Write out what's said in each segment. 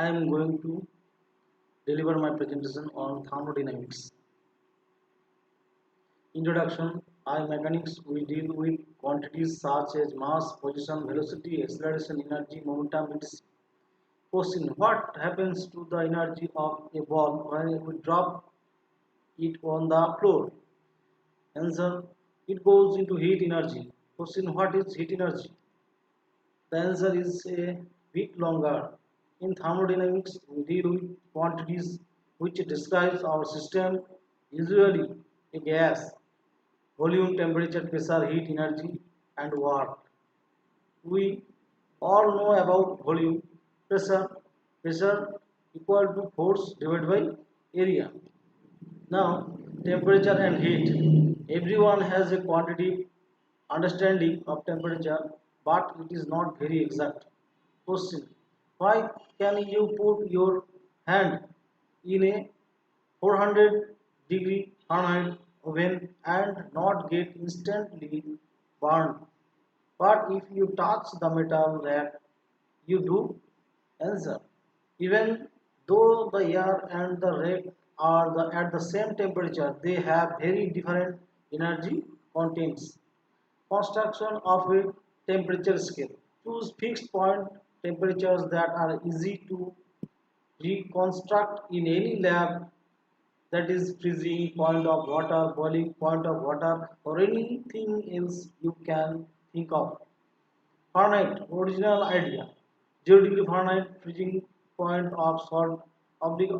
I am going to deliver my presentation on thermodynamics. Introduction. I mechanics will deal with quantities such as mass, position, velocity, acceleration, energy, momentum, etc. Question. What happens to the energy of a ball when we drop it on the floor? Answer. It goes into heat energy. Question. What is heat energy? The answer is a bit longer. In thermodynamics, we deal with quantities which describes our system, usually a gas, volume, temperature, pressure, heat, energy, and work. We all know about volume, pressure, pressure equal to force divided by area. Now, temperature and heat. Everyone has a quantitative understanding of temperature, but it is not very exact. Question. Why can you put your hand in a 400 degree Fahrenheit oven and not get instantly burned? But if you touch the metal rack, you do. Answer. Even though the air and the rack are at the same temperature, they have very different energy contents. Construction of a temperature scale. Choose fixed point temperatures that are easy to reconstruct in any lab, that is freezing point of water, boiling point of water, or anything else you can think of. Fahrenheit, original idea. 0 degree Fahrenheit, freezing point of salt, oblique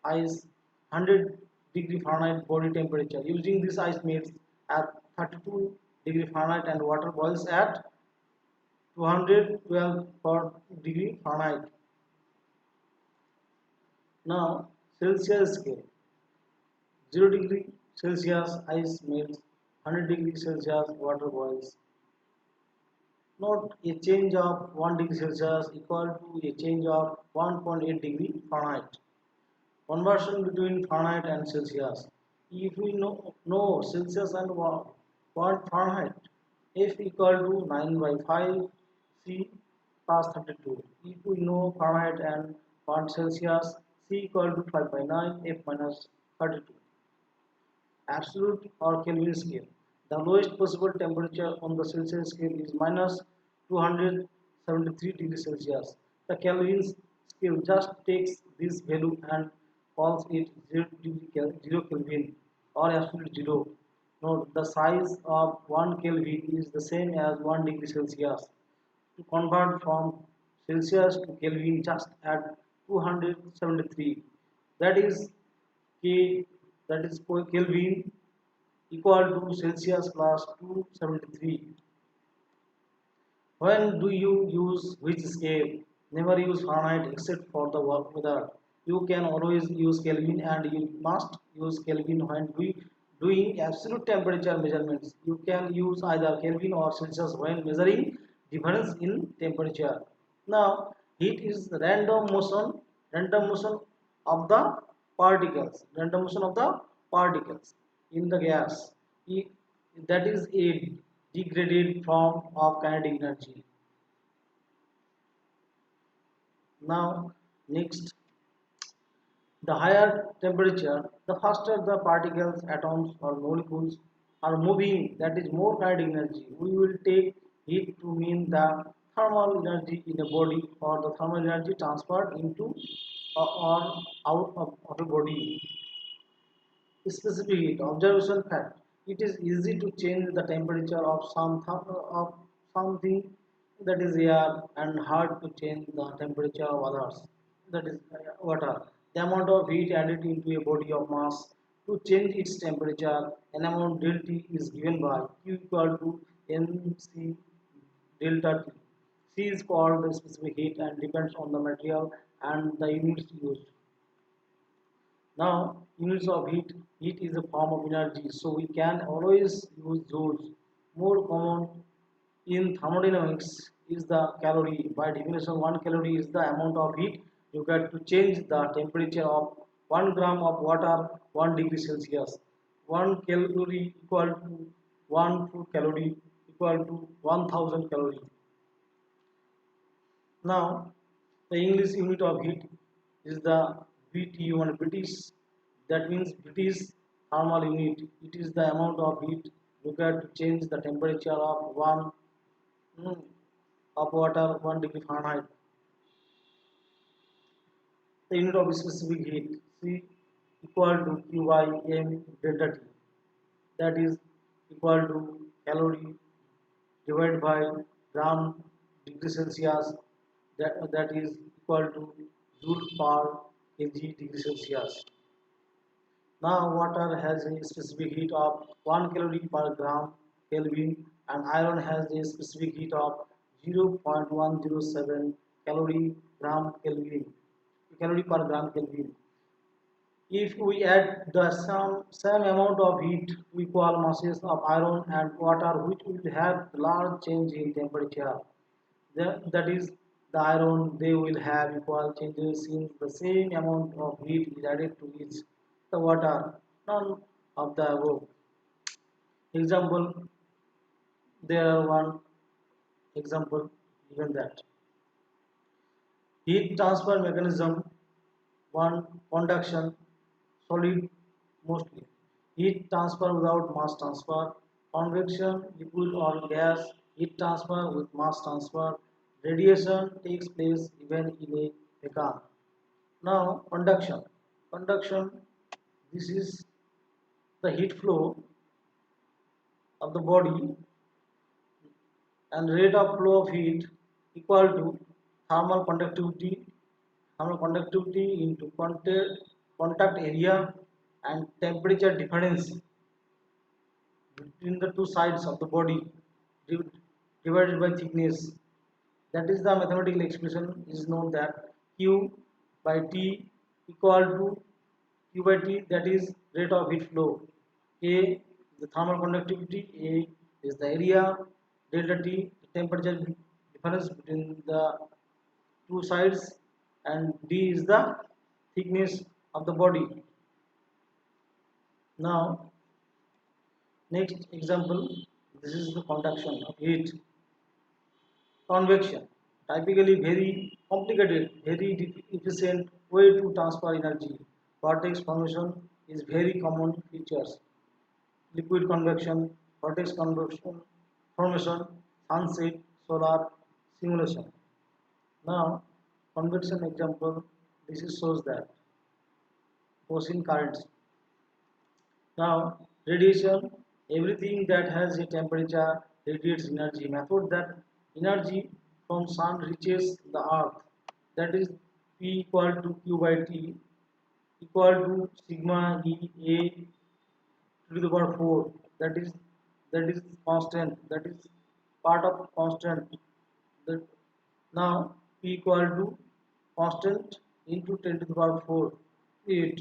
ice, 100 degree Fahrenheit body temperature. Using this ice melts at 32 degree Fahrenheit and water boils at 212 per degree Fahrenheit. Now, Celsius scale. 0 degree Celsius ice melts, 100 degree Celsius water boils. Note a change of 1 degree Celsius equal to a change of 1.8 degree Fahrenheit. Conversion between Fahrenheit and Celsius. If we know Celsius and what Fahrenheit, F equal to 9 by 5 C plus 32. If we know Fahrenheit and 1 Celsius, C equal to 5 by 9 F minus 32. Absolute or Kelvin scale. The lowest possible temperature on the Celsius scale is minus 273 degrees Celsius. The Kelvin scale just takes this value and calls it 0 Kelvin or absolute zero. Note the size of 1 Kelvin is the same as 1 degree Celsius. To convert from Celsius to Kelvin, just add 273. That is K, that is Kelvin equal to Celsius plus 273. When do you use which scale? Never use Fahrenheit except for the work weather. You can always use Kelvin, and you must use Kelvin when doing absolute temperature measurements. You can use either Kelvin or Celsius when measuring difference in temperature. Now, heat is random motion of the particles in the gas. That is a degraded form of kinetic energy. Now, next, the higher temperature, the faster the particles, atoms, or molecules are moving, that is more kinetic energy. We will take heat to mean the thermal energy in a body or the thermal energy transferred into or out of a body. Specific heat observation fact. It is easy to change the temperature of something, that is air, and hard to change the temperature of others, that is water. The amount of heat added into a body of mass to change its temperature, an amount delta T is given by Q equal to mc delta T. C is called the specific heat and depends on the material and the units used. Now, units of heat. Heat is a form of energy, so we can always use joules. More common in thermodynamics is the calorie. By definition, 1 calorie is the amount of heat you get to change the temperature of 1 gram of water 1 degree Celsius. 1 calorie equal to 1 food calorie equal to 1000 calorie. Now, The English unit of heat is the BTU and British. That means British thermal unit. It is the amount of heat required to change the temperature of mm, of water 1 degree Fahrenheit. The unit of specific heat C equal to Q by M delta T. That is equal to calorie divided by gram degree Celsius. That is equal to joule per kg degree Celsius. Now water has a specific heat of 1 calorie per gram Kelvin and iron has a specific heat of 0.107 calorie gram Kelvin calorie per gram Kelvin. If we add the same amount of heat to equal masses of iron and water which will have large change in temperature, that is the iron they will have equal changes since the same amount of heat is added to each the water, none of the above. Example, there are one example given that heat transfer mechanism one conduction solid mostly heat transfer without mass transfer convection liquid or gas heat transfer with mass transfer radiation takes place even in a vacuum. Now conduction this is the heat flow of the body and rate of flow of heat equal to thermal conductivity into contact area and temperature difference between the two sides of the body divided by thickness. That is the mathematical expression is known that q by t equal to q by t, that is rate of heat flow. A is the thermal conductivity, A is the area, delta T the temperature difference between the two sides, and D is the thickness of the body. Now next example, this is the conduction of heat. Convection, typically very complicated, very efficient way to transfer energy. Vortex formation is very common features. Liquid convection, vortex convection, formation, sunset, solar simulation. Now, convection example, this is shows that ocean currents. Now, radiation, everything that has a temperature radiates energy. Method that energy from sun reaches the earth, that is P equal to Q by T equal to sigma E A to the power 4, that is constant, that is part of constant. That now P equal to constant into 10 to the power 4,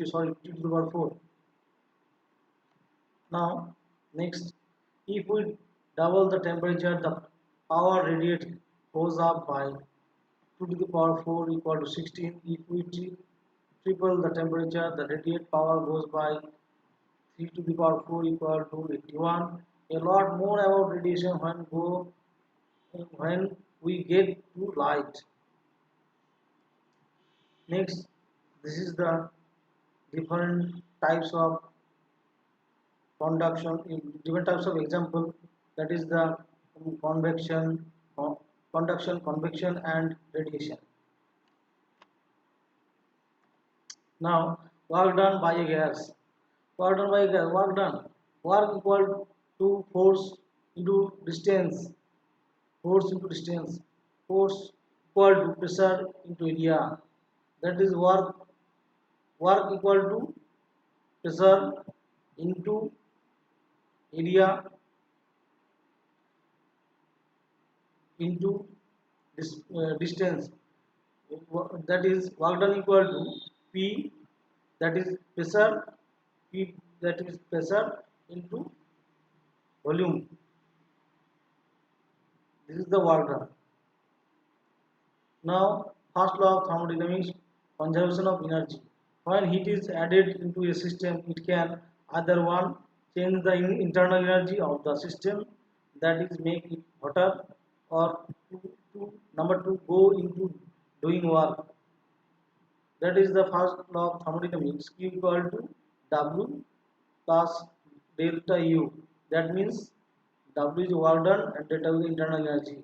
sorry 2 to the power 4. Now next, if we double the temperature the power radiated goes up by 2 to the power 4 equal to 16. If we triple the temperature the radiated power goes by 3 to the power 4 equal to 81. A lot more about radiation when we get to light. Next, this is the different types of conduction in different types of example, that is the convection, conduction, convection and radiation. Now work done by a gas. Work done by a gas. Work done. Work equal to force into distance. Force into distance. Force equal to pressure into area. That is work. Work equal to pressure into area into distance. That is work done equal to P, that is pressure, P that is pressure into volume. This is the work done. Now first law of thermodynamics, conservation of energy. When heat is added into a system, it can either one change the internal energy of the system, that is make it hotter, or number two go into doing work. That is the first law of thermodynamics. Q equal to W plus delta U. That means W is work done and delta is internal energy.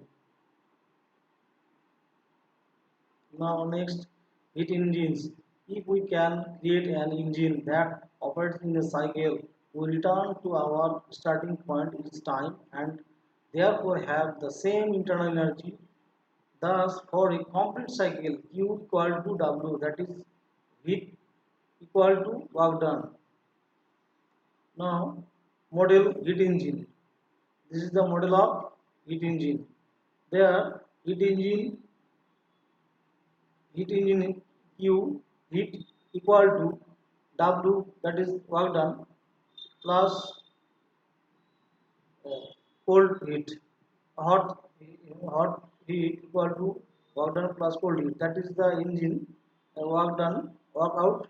Now next, heat engines. If we can create an engine that operates in a cycle, we return to our starting point each time and therefore have the same internal energy. Thus, for a complete cycle, Q equal to W, that is heat equal to work done. Now, model heat engine. This is the model of heat engine. There, heat engine Q heat equal to W, that is work done, plus uh, cold heat. Hot heat equal to work done plus cold heat. That is the engine work done, work out,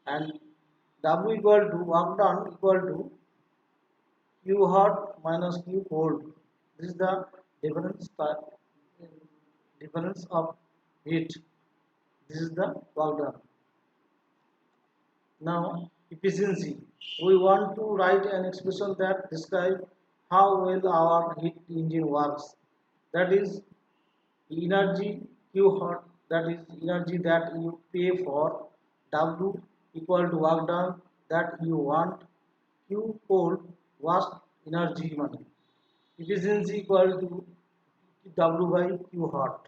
and W equal to work done equal to Q hot minus Q cold. This is the difference of heat. This is the work done. Now, efficiency. We want to write an expression that describes how well our heat engine works. That is energy Q hot, that is energy that you pay for. W equal to work done that you want. Q cold was energy money. Efficiency equal to W by Q hot.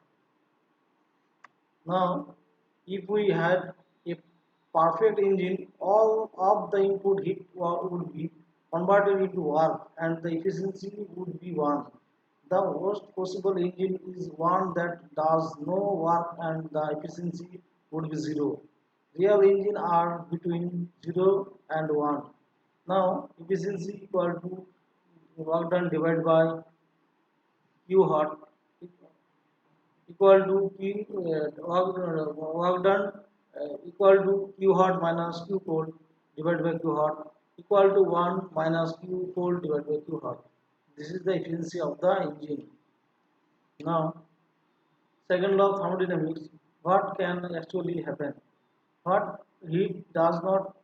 Now, if we had a perfect engine, all of the input heat would be converted into work and the efficiency would be 1. The worst possible engine is one that does no work and the efficiency would be 0. Real engines are between 0 and 1. Now, efficiency equal to work done divided by Q hot equal to Q work done equal to Q hot minus Q cold divided by Q hot equal to 1 minus Q cold divided by Q hot. This is the efficiency of the engine. Now, second law of thermodynamics, what can actually happen? Hot heat does not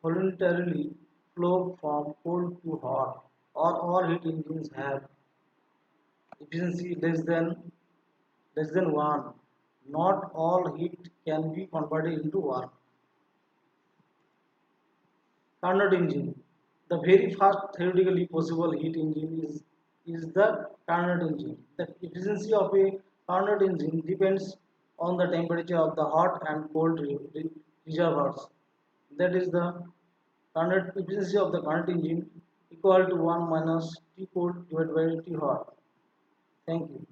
voluntarily flow from cold to hot, or all heat engines have efficiency less than 1. Not all heat can be converted into work. Carnot engine. The very first theoretically possible heat engine is the Carnot engine. The efficiency of a Carnot engine depends on the temperature of the hot and cold reservoirs. That is the Carnot efficiency of the Carnot engine equal to 1 minus T cold divided by T hot. Thank you.